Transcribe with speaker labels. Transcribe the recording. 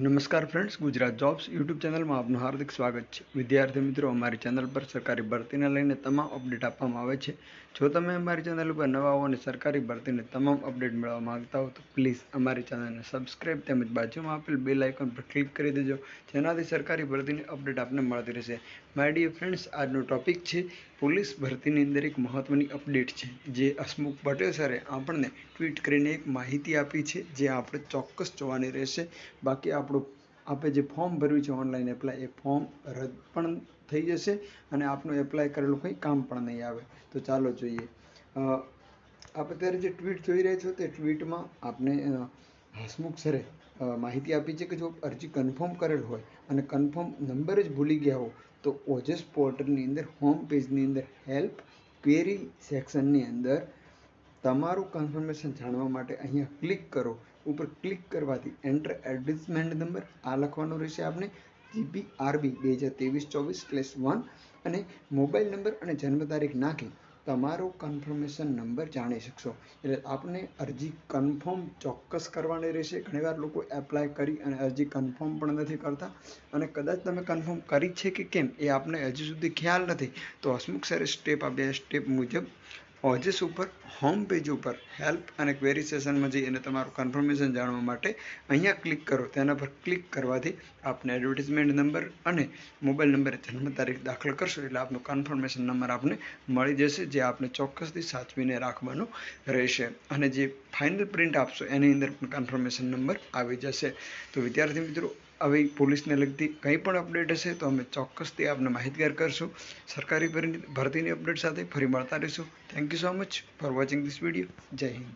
Speaker 1: નમસ્કાર friends, Gujarat jobs YouTube ચેનલમાં આપનું હાર્દિક સ્વાગત છે. વિદ્યાર્થી મિત્રો, અમારી ચેનલ પર સરકારી ભરતીને લઈને તમામ અપડેટ આપવામાં આવે છે. જો તમે અમારી ચેનલ ઉપર નવા હો અને સરકારી ભરતીને તમામ અપડેટ મેળવવા માંગતા હો તો પ્લીઝ અમારી ચેનલને સબસ્ક્રાઇબ તેમજ બાજુમાં આપેલ બેલ આઇકોન પર ક્લિક કરી દેજો, જેનાથી સરકારી ભરતીની અપડેટ આપને મળતી રહેશે. માય ડિયર ફ્રેન્ડ્સ, આજનો ટોપિક છે પોલીસ ભરતીની અંદર એક મહત્વની અપડેટ છે, જે હસમુખ પટેલ સરે આપણને ટ્વીટ કરીને એક માહિતી આપી છે, જે આપણે ચોક્કસ જોવાની રહેશે. બાકી આપણે જે ફોર્મ ભર્યું છે ઓનલાઈન એપ્લાય, એ ફોર્મ રદ પણ થઈ જશે અને આપનું એપ્લાય કરેલું કંઈ કામ પણ નહીં આવે. તો ચાલો જોઈએ. આપણે અત્યારે જે ટ્વીટ જોઈ રહ્યા છો તે ટ્વીટમાં આપને હસમુખ સરે માહિતી આપી છે કે જો અરજી કન્ફર્મ કરેલ હોય અને કન્ફર્મ નંબર જ ભૂલી ગયા હો તો ઓજસ પોર્ટલની અંદર હોમ પેજની અંદર હેલ્પ ક્વેરી સેક્શનની અંદર તમારું કન્ફર્મેશન જાણવા માટે અહીંયા ક્લિક કરો. ઉપર ક્લિક કરવાથી એન્ટર એડવર્ટાઇઝમેન્ટ નંબર આ લખવાનો રહેશે આપણે, GBRB 2023-24/1 અને મોબાઈલ નંબર અને જન્મ તારીખ નાખી તમારો કન્ફર્મેશન નંબર જાણી શકશો. એટલે આપને અરજી કન્ફર્મ ચોક્કસ કરવાની રહેશે. ઘણીવાર લોકો એપ્લાય કરી અને અરજી કન્ફર્મ પણ નથી કરતા, અને કદાચ તમે કન્ફર્મ કરી છે કે કેમ એ આપને હજી સુધી ખ્યાલ નથી. તો હસમુખ સરે સ્ટેપ આપ્યા, સ્ટેપ મુજબ ઓજસ ઉપર હોમ પેજ ઉપર હેલ્પ અને ક્વેરી સેશનમાં જઈ અને તમારું કન્ફર્મેશન જાણવા માટે અહીંયા ક્લિક કરો. તેના પર ક્લિક કરવાથી આપને એડવર્ટાઇઝમેન્ટ નંબર અને મોબાઈલ નંબર જન્મ તારીખ દાખલ કરશો એટલે આપનો કન્ફર્મેશન નંબર આપને મળી જશે, જે આપને ચોક્કસથી સાચવીને રાખવાનો રહેશે. અને જે ફાઇનલ પ્રિન્ટ આપશો એની અંદર પણ કન્ફર્મેશન નંબર આવી જશે. તો વિદ્યાર્થી મિત્રો, આવી પોલીસને લગતી કંઈ પણ અપડેટ હશે તો અમે ચોક્કસથી આપને માહિતગાર કરશું. સરકારી ભરતીની અપડેટ સાથે ફરી મળતા રહીશું. Thank you so much for watching this video. જય હિન્દ.